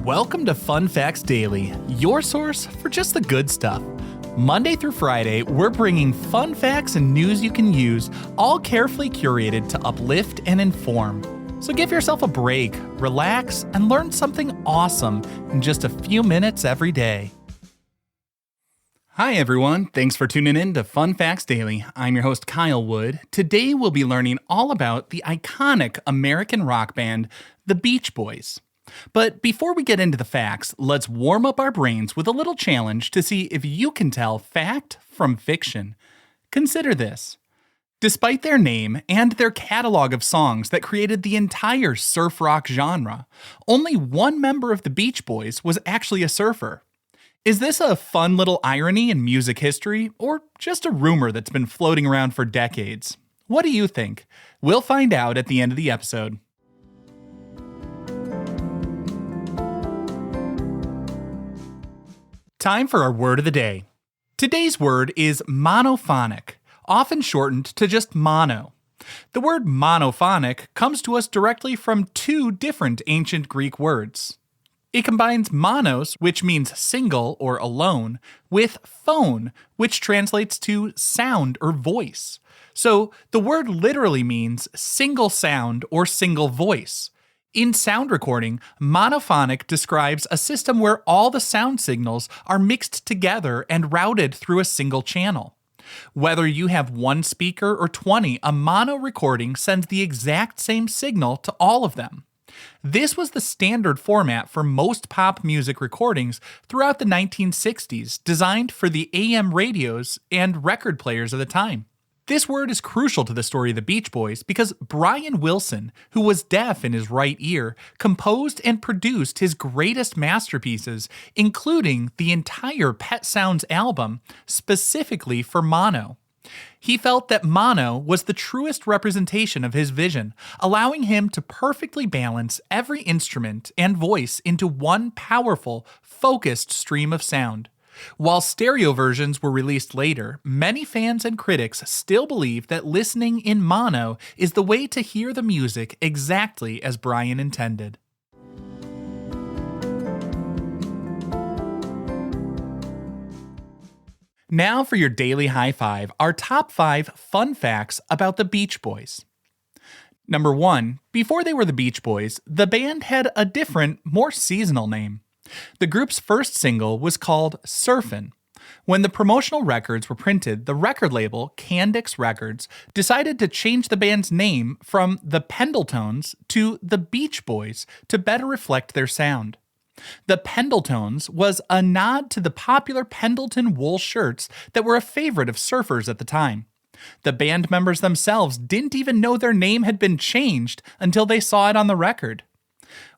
Welcome to Fun Facts Daily, your source for just the good stuff. Monday through Friday, we're bringing fun facts and news you can use, all carefully curated to uplift and inform. So give yourself a break, relax, and learn something awesome in just a few minutes every day. Hi everyone, thanks for tuning in to Fun Facts Daily. I'm your host Kyle Wood. Today we'll be learning all about the iconic American rock band, the Beach Boys. But before we get into the facts, let's warm up our brains with a little challenge to see if you can tell fact from fiction. Consider this. Despite their name and their catalog of songs that created the entire surf rock genre, only one member of the Beach Boys was actually a surfer. Is this a fun little irony in music history, or just a rumor that's been floating around for decades? What do you think? We'll find out at the end of the episode. Time for our word of the day. Today's word is monophonic, often shortened to just mono. The word monophonic comes to us directly from two different ancient Greek words. It combines monos, which means single or alone, with phone, which translates to sound or voice. So the word literally means single sound or single voice. In sound recording, monophonic describes a system where all the sound signals are mixed together and routed through a single channel. Whether you have one speaker or 20, a mono recording sends the exact same signal to all of them. This was the standard format for most pop music recordings throughout the 1960s, designed for the AM radios and record players of the time. This word is crucial to the story of the Beach Boys because Brian Wilson, who was deaf in his right ear, composed and produced his greatest masterpieces, including the entire Pet Sounds album, specifically for mono. He felt that mono was the truest representation of his vision, allowing him to perfectly balance every instrument and voice into one powerful, focused stream of sound. While stereo versions were released later, many fans and critics still believe that listening in mono is the way to hear the music exactly as Brian intended. Now for your daily high five, our top 5 fun facts about the Beach Boys. Number 1, before they were the Beach Boys, the band had a different, more seasonal name. The group's first single was called Surfin'. When the promotional records were printed, the record label, Candix Records, decided to change the band's name from the Pendletones to the Beach Boys to better reflect their sound. The Pendletones was a nod to the popular Pendleton wool shirts that were a favorite of surfers at the time. The band members themselves didn't even know their name had been changed until they saw it on the record.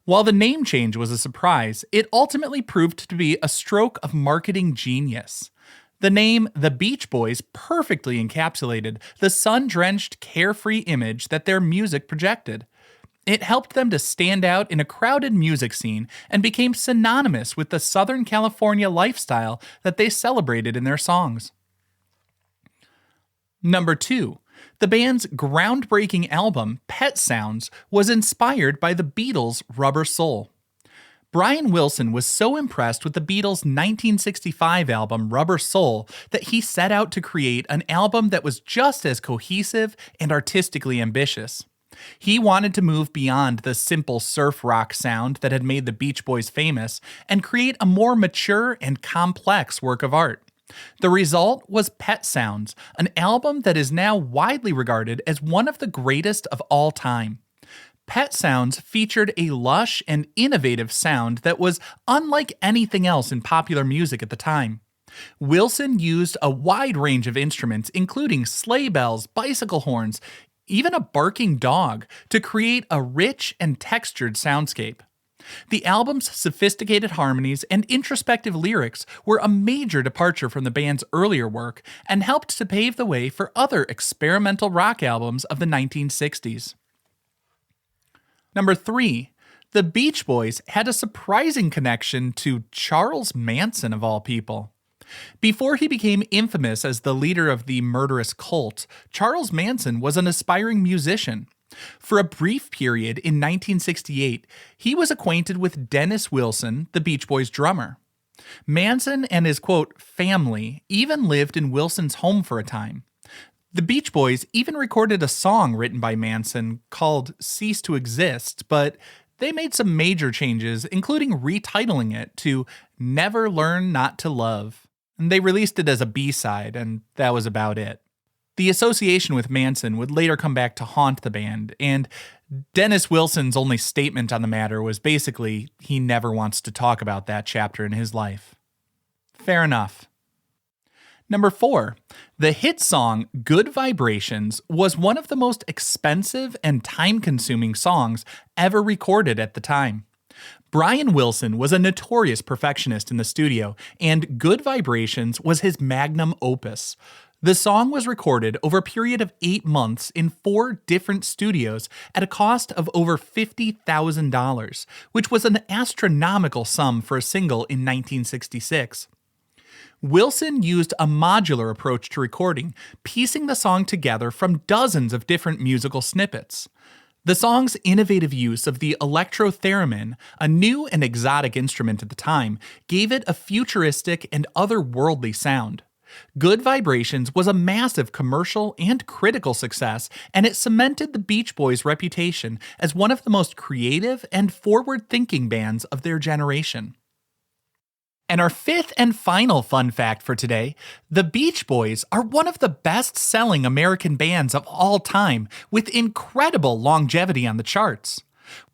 While the name change was a surprise, it ultimately proved to be a stroke of marketing genius. The name The Beach Boys perfectly encapsulated the sun-drenched, carefree image that their music projected. It helped them to stand out in a crowded music scene and became synonymous with the Southern California lifestyle that they celebrated in their songs. Number 2. The band's groundbreaking album, Pet Sounds, was inspired by the Beatles' Rubber Soul. Brian Wilson was so impressed with the Beatles' 1965 album, Rubber Soul, that he set out to create an album that was just as cohesive and artistically ambitious. He wanted to move beyond the simple surf rock sound that had made the Beach Boys famous and create a more mature and complex work of art. The result was Pet Sounds, an album that is now widely regarded as one of the greatest of all time. Pet Sounds featured a lush and innovative sound that was unlike anything else in popular music at the time. Wilson used a wide range of instruments, including sleigh bells, bicycle horns, even a barking dog, to create a rich and textured soundscape. The album's sophisticated harmonies and introspective lyrics were a major departure from the band's earlier work and helped to pave the way for other experimental rock albums of the 1960s. Number 3. The Beach Boys had a surprising connection to Charles Manson, of all people. Before he became infamous as the leader of the murderous cult, Charles Manson was an aspiring musician. For a brief period in 1968, he was acquainted with Dennis Wilson, the Beach Boys drummer. Manson and his, quote, family even lived in Wilson's home for a time. The Beach Boys even recorded a song written by Manson called Cease to Exist, but they made some major changes, including retitling it to Never Learn Not to Love. And they released it as a B-side, and that was about it. The association with Manson would later come back to haunt the band, and Dennis Wilson's only statement on the matter was basically he never wants to talk about that chapter in his life. Fair enough. Number 4, the hit song Good Vibrations was one of the most expensive and time-consuming songs ever recorded at the time. Brian Wilson was a notorious perfectionist in the studio, and Good Vibrations was his magnum opus. The song was recorded over a period of 8 months in 4 different studios at a cost of over $50,000, which was an astronomical sum for a single in 1966. Wilson used a modular approach to recording, piecing the song together from dozens of different musical snippets. The song's innovative use of the electro-theremin, a new and exotic instrument at the time, gave it a futuristic and otherworldly sound. Good Vibrations was a massive commercial and critical success, and it cemented the Beach Boys' reputation as one of the most creative and forward-thinking bands of their generation. And our 5th and final fun fact for today, the Beach Boys are one of the best-selling American bands of all time, with incredible longevity on the charts.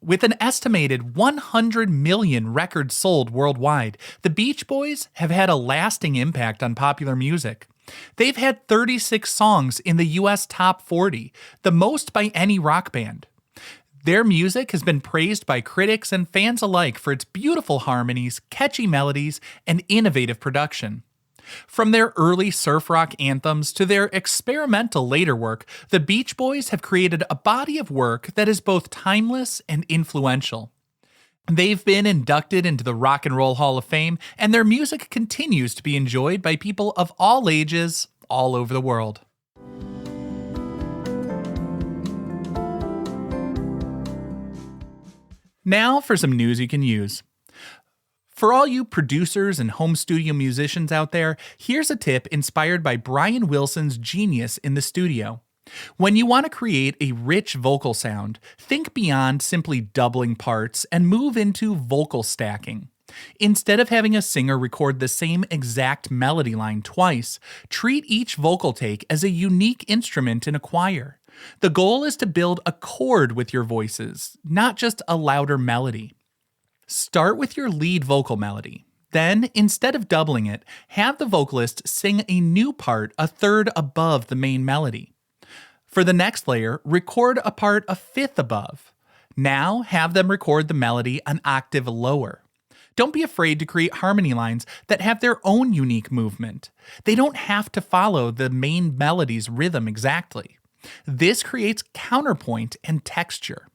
With an estimated 100 million records sold worldwide, the Beach Boys have had a lasting impact on popular music. They've had 36 songs in the US Top 40, the most by any rock band. Their music has been praised by critics and fans alike for its beautiful harmonies, catchy melodies, and innovative production. From their early surf rock anthems to their experimental later work, the Beach Boys have created a body of work that is both timeless and influential. They've been inducted into the Rock and Roll Hall of Fame, and their music continues to be enjoyed by people of all ages all over the world. Now for some news you can use. For all you producers and home studio musicians out there, here's a tip inspired by Brian Wilson's genius in the studio. When you want to create a rich vocal sound, think beyond simply doubling parts and move into vocal stacking. Instead of having a singer record the same exact melody line twice, treat each vocal take as a unique instrument in a choir. The goal is to build a chord with your voices, not just a louder melody. Start with your lead vocal melody. Then, instead of doubling it, have the vocalist sing a new part a third above the main melody. For the next layer, record a part a fifth above. Now, have them record the melody an octave lower. Don't be afraid to create harmony lines that have their own unique movement. They don't have to follow the main melody's rhythm exactly. This creates counterpoint and texture.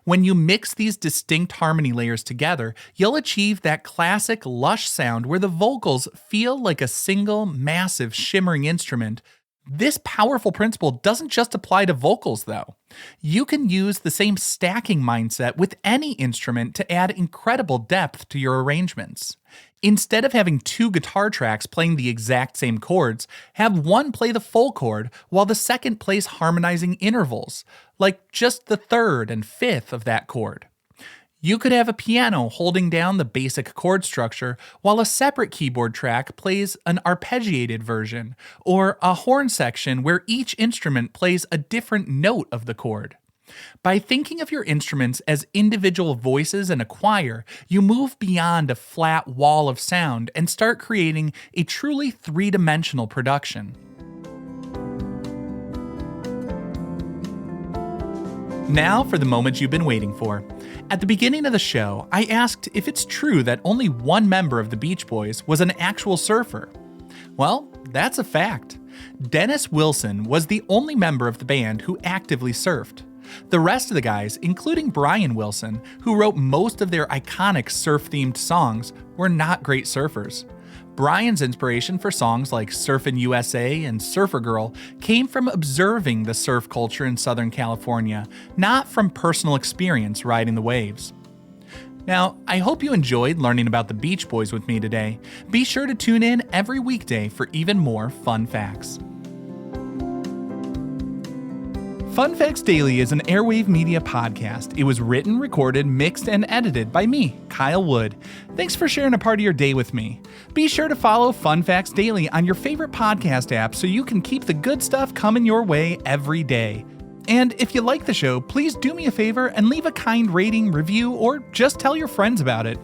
When you mix these distinct harmony layers together, you'll achieve that classic lush sound where the vocals feel like a single, massive, shimmering instrument. This powerful principle doesn't just apply to vocals, though. You can use the same stacking mindset with any instrument to add incredible depth to your arrangements. Instead of having 2 guitar tracks playing the exact same chords, have one play the full chord while the second plays harmonizing intervals, like just the third and fifth of that chord. You could have a piano holding down the basic chord structure while a separate keyboard track plays an arpeggiated version, or a horn section where each instrument plays a different note of the chord. By thinking of your instruments as individual voices in a choir, you move beyond a flat wall of sound and start creating a truly three-dimensional production. Now for the moment you've been waiting for. At the beginning of the show, I asked if it's true that only one member of the Beach Boys was an actual surfer. Well, that's a fact. Dennis Wilson was the only member of the band who actively surfed. The rest of the guys, including Brian Wilson, who wrote most of their iconic surf-themed songs, were not great surfers. Brian's inspiration for songs like Surfin' USA and Surfer Girl came from observing the surf culture in Southern California, not from personal experience riding the waves. Now, I hope you enjoyed learning about the Beach Boys with me today. Be sure to tune in every weekday for even more fun facts. Fun Facts Daily is an Airwave Media podcast. It was written, recorded, mixed, and edited by me, Kyle Wood. Thanks for sharing a part of your day with me. Be sure to follow Fun Facts Daily on your favorite podcast app so you can keep the good stuff coming your way every day. And if you like the show, please do me a favor and leave a kind rating, review, or just tell your friends about it.